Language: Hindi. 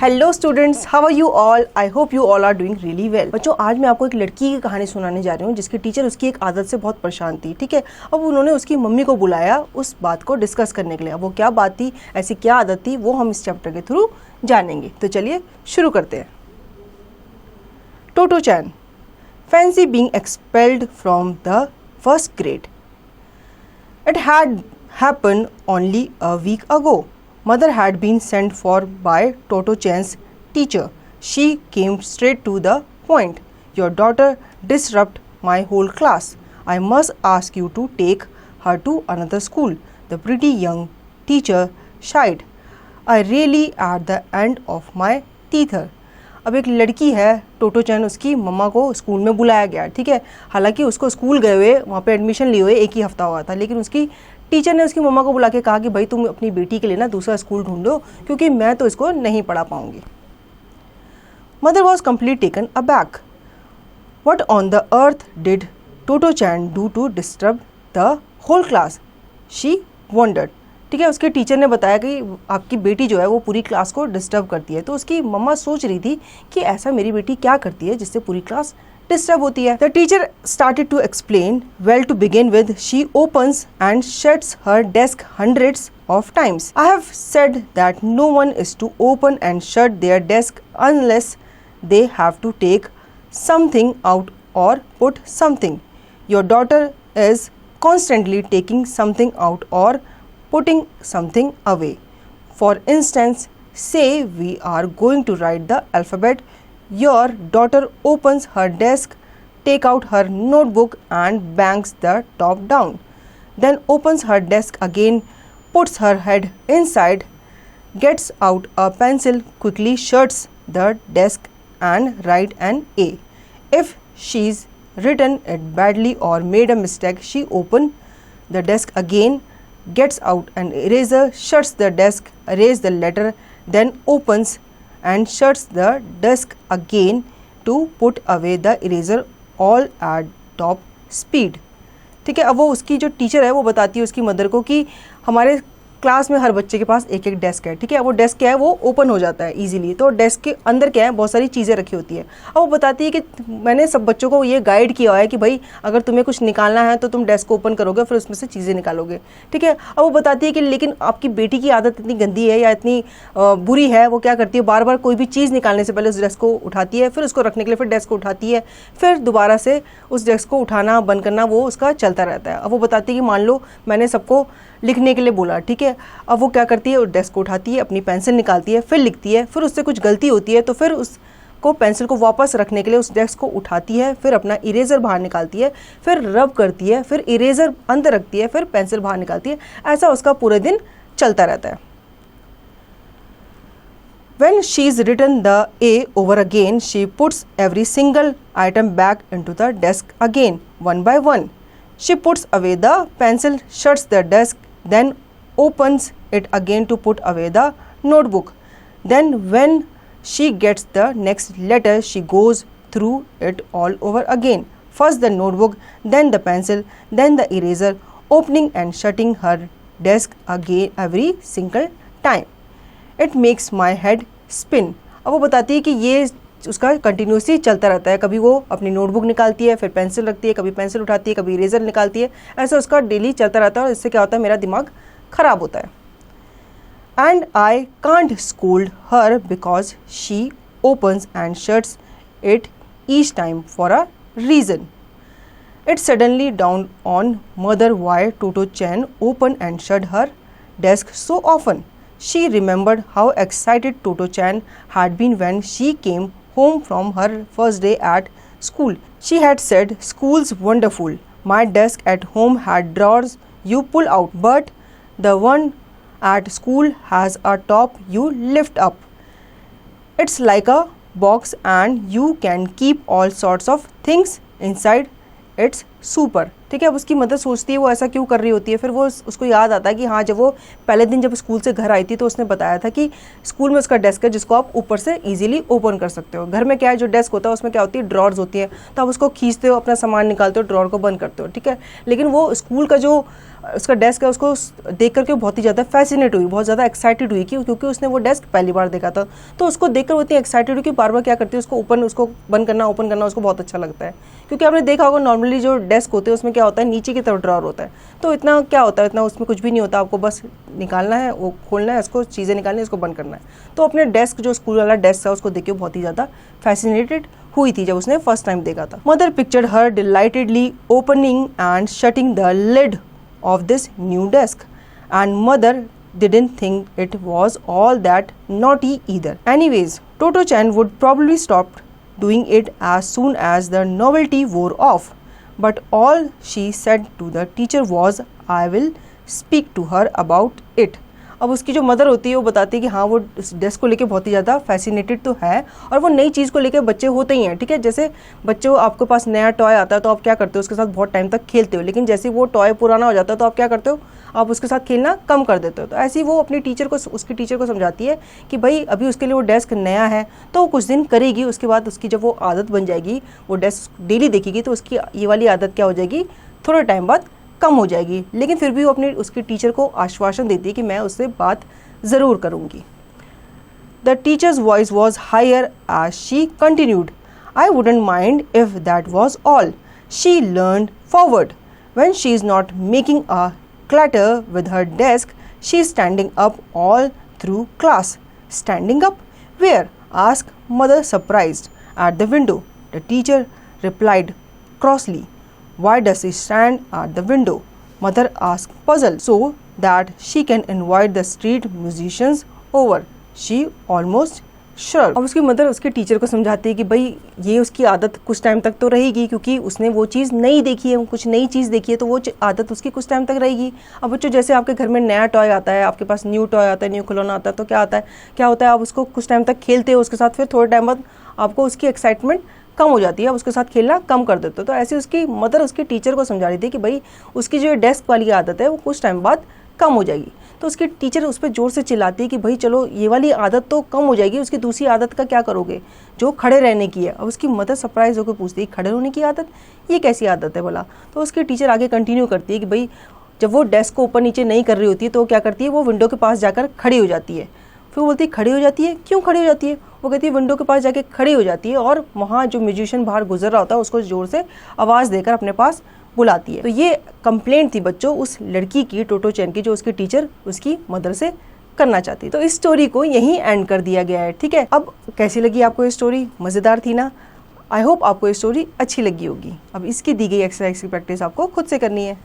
Hello students, how are you all? I hope you all are doing really well. बच्चों, आज मैं आपको एक लड़की की कहानी सुनाने जा रही हूँ जिसकी टीचर उसकी एक आदत से बहुत परेशान थी। ठीक है, अब उन्होंने उसकी मम्मी को बुलाया उस बात को डिस्कस करने के लिए। अब वो क्या बात थी, ऐसी क्या आदत थी, वो हम इस चैप्टर के थ्रू जानेंगे। तो चलिए शुरू करते हैं। Totto chan fancy being expelled from the first grade. It had happened only a week ago. Mother had been sent for by Toto Chan's teacher. She came straight to the point. Your daughter disrupt my whole class. I must ask you to take her to another school. The pretty young teacher sighed. I really at the end of my teether. अब एक लड़की है, टोटो चैन, उसकी मम्मा को स्कूल में बुलाया गया। ठीक है, हालांकि उसको स्कूल गए हुए, वहाँ पे एडमिशन लिए हुए एक ही हफ्ता हुआ था, लेकिन उसकी टीचर ने उसकी मम्मा को बुला के कहा कि भाई तुम अपनी बेटी के लिए ना दूसरा स्कूल ढूंढो, क्योंकि मैं तो इसको नहीं पढ़ा पाऊंगी। Mother was complete taken aback. What on the earth did Totto Chan do to disturb the whole class? She wondered. ठीक है, उसके टीचर ने बताया कि आपकी बेटी जो है वो पूरी क्लास को डिस्टर्ब करती है। तो उसकी मम्मा सोच रही थी कि ऐसा मेरी बेटी क्या करती है जिससे पूरी क्लास डिस्टर्ब होती है। The teacher started to explain. Well, to begin with, she opens and shuts her desk hundreds of times. I have said that no one is to open and shut their desk unless they have to take something out or put something. Your daughter is constantly taking something out or putting something away. For instance, say we are going to write the alphabet. Your daughter opens her desk, take out her notebook and bangs the top down. Then opens her desk again, puts her head inside, gets out a pencil, quickly shuts the desk and write an A. If she's written it badly or made a mistake, she opens the desk again, gets out an eraser, shuts the desk, erases the letter, then opens and shuts the desk again to put away the eraser, all at top speed. ठीक है, अब वो उसकी जो टीचर है वो बताती है उसकी मदर को कि हमारे क्लास में हर बच्चे के पास एक एक डेस्क है। ठीक है, वो डेस्क क्या है, वो ओपन हो जाता है इजीली। तो डेस्क के अंदर क्या है, बहुत सारी चीज़ें रखी होती है। अब वो बताती है कि मैंने सब बच्चों को ये गाइड किया है कि भाई अगर तुम्हें कुछ निकालना है तो तुम डेस्क को ओपन करोगे, फिर उसमें से चीज़ें निकालोगे। ठीक है, अब वो बताती है कि लेकिन आपकी बेटी की आदत इतनी गंदी है या इतनी बुरी है, वो क्या करती है, बार बार कोई भी चीज़ निकालने से पहले उस डेस्क को उठाती है, फिर उसको रखने के लिए फिर डेस्क को उठाती है, फिर दोबारा से उस डेस्क को उठाना बंद करना वो उसका चलता रहता है। अब वो बताती है कि मान लो मैंने सबको लिखने के लिए बोला। ठीक है, अब वो क्या करती है, उस डेस्क को उठाती है, अपनी पेंसिल निकालती है, फिर लिखती है, फिर उससे कुछ गलती होती है तो फिर उसको पेंसिल को वापस रखने के लिए उस डेस्क को उठाती है, फिर अपना इरेजर बाहर निकालती है, फिर रब करती है, फिर इरेजर अंदर रखती है, फिर पेंसिल बाहर निकालती है। ऐसा उसका पूरे दिन चलता रहता है। When she's written the A over again, she puts every single item back into the desk again, one by one. She puts away the pencil, shuts the desk, then opens it again to put away the notebook. Then when she gets the next letter, she goes through it all over again. First the notebook, then the pencil, then the eraser, opening and shutting her desk again every single time. It makes my head spin. अब वो बताती है कि ये उसका कंटिन्यूसली चलता रहता है। कभी वो अपनी नोटबुक निकालती है, फिर पेंसिल रखती है, कभी पेंसिल उठाती है, कभी इरेजर निकालती है। ऐसा उसका डेली चलता रहता है और इससे क्या होता है, मेरा दिमाग ख़राब होता है। And I can't scold her because she opens and shuts it each time for a reason. It suddenly down on mother Y toto chain open and shut her desk so often. She remembered how excited Toto Chan had been when she came home from her first day at school. She had said, "School's wonderful. My desk at home had drawers you pull out, but the one at school has a top you lift up. It's like a box and you can keep all sorts of things inside. It's super, ठीक है। अब उसकी मदर सोचती है वो ऐसा क्यों कर रही होती है, फिर वो उसको याद आता है कि हाँ, जब वो पहले दिन जब स्कूल से घर आई थी तो उसने बताया था कि स्कूल में उसका डेस्क है जिसको आप ऊपर से इजीली ओपन कर सकते हो। घर में क्या है, जो डेस्क होता है उसमें क्या होती है, ड्रॉर्स होती है, तो आप उसको खींचते हो, अपना सामान निकालते हो, ड्रॉर को बंद करते हो, ठीक है। लेकिन वो स्कूल का जो उसका डेस्क है उसको देख करके बहुत ही ज़्यादा फैसिनेट हुई, बहुत ज़्यादा एक्साइटेड हुई क्योंकि उसने वो डेस्क पहली बार देखा था। तो उसको देखकर वो इतनी एक्साइटेड हुई कि बार बार क्या करती है, उसको बंद करना, ओपन करना उसको बहुत अच्छा लगता है। क्योंकि आपने देखा होगा नॉर्मली जो डेस्क होते हैं उसमें क्या होता है, नीचे की तरफ ड्रॉर होता है, तो इतना क्या होता है, इतना उसमें कुछ भी नहीं होता, आपको बस निकालना है, वो खोलना है, उसको चीज़ें निकालनी है, उसको बंद करना है। तो अपने डेस्क, जो स्कूल वाला डेस्क था, उसको देख के बहुत ही ज़्यादा फैसिनेटेड हुई थी जब उसने फर्स्ट टाइम देखा था। Mother pictured her delightedly opening and shutting the lid of this new desk, and mother didn't think it was all that naughty either. Anyways, Toto-chan would probably stop doing it as soon as the novelty wore off, but all she said to the teacher was, I will speak to her about it. अब उसकी जो मदर होती है वो बताती है कि हाँ, वो इस डेस्क को लेके बहुत ही ज़्यादा फैसिनेटेड तो है, और वो नई चीज़ को लेके बच्चे होते ही हैं, ठीक है। जैसे बच्चों, आपके पास नया टॉय आता है तो आप क्या करते हो, उसके साथ बहुत टाइम तक खेलते हो, लेकिन जैसे वो टॉय पुराना हो जाता है तो आप क्या करते हो, आप उसके साथ खेलना कम कर देते हो। तो ऐसे ही वो अपनी उसकी टीचर को समझाती है कि भाई अभी उसके लिए वो डेस्क नया है, तो वो कुछ दिन करेगी, उसके बाद उसकी जब वो आदत बन जाएगी, वो डेस्क डेली देखेगी, तो उसकी ये वाली आदत क्या हो जाएगी, थोड़े टाइम बाद कम हो जाएगी। लेकिन फिर भी वो अपनी उसकी टीचर को आश्वासन देती है कि मैं उससे बात ज़रूर करूँगी। The teacher's voice was higher as she continued, I wouldn't mind if that was all, she learned forward, when she is not making a clatter with her desk, she is standing up all through class. Standing up where? Ask mother surprised. At the window, the teacher replied crossly, why does he stand at the window? Mother asked, puzzled, so that she can invite the street musicians over. She almost shrugged. अब उसकी मदर उसके टीचर को समझाती है कि भाई ये उसकी आदत कुछ टाइम तक तो रहेगी, क्योंकि उसने वो चीज़ नहीं देखी है, कुछ नई चीज़ देखी है, तो वो आदत उसकी कुछ टाइम तक रहेगी। अब बच्चों, जैसे आपके घर में नया टॉय आता है, आपके पास न्यू टॉय आता है, न्यू खिलौना आता है, तो क्या होता है, आप उसको कुछ टाइम तक खेलते हो उसके साथ, फिर थोड़े टाइम बाद आपको उसकी एक्साइटमेंट कम हो जाती है, अब उसके साथ खेलना कम कर देते हो। तो ऐसे उसकी मदर उसकी टीचर को समझा रही थी कि भाई उसकी जो डेस्क वाली आदत है वो कुछ टाइम बाद कम हो जाएगी। तो उसकी टीचर उस पर जोर से चिल्लाती है कि भाई चलो, ये वाली आदत तो कम हो जाएगी, उसकी दूसरी आदत का क्या करोगे, जो खड़े रहने की है। अब उसकी मदर सरप्राइज होकर पूछती है, खड़े होने की आदत, ये कैसी आदत है बोला। तो उसकी टीचर आगे कंटिन्यू करती है कि भाई जब वो डेस्क को ऊपर नीचे नहीं कर रही होती है तो क्या करती है, वो विंडो के पास जाकर खड़ी हो जाती है। फिर वो बोलती है, खड़ी हो जाती है, क्यों खड़ी हो जाती है? वो कहती है विंडो के पास जाके खड़ी हो जाती है और वहाँ जो म्यूजिशियन बाहर गुजर रहा होता है उसको जोर से आवाज़ देकर अपने पास बुलाती है। तो ये कंप्लेंट थी बच्चों उस लड़की की, टोटो-चैन की, जो उसकी टीचर उसकी मदर से करना चाहती। तो इस स्टोरी को यहीं एंड कर दिया गया है, ठीक है। अब कैसी लगी आपको ये स्टोरी? मज़ेदार थी ना? आई होप आपको ये स्टोरी अच्छी लगी होगी। अब इसकी दी गई एक्सरसाइज की प्रैक्टिस आपको खुद से करनी है।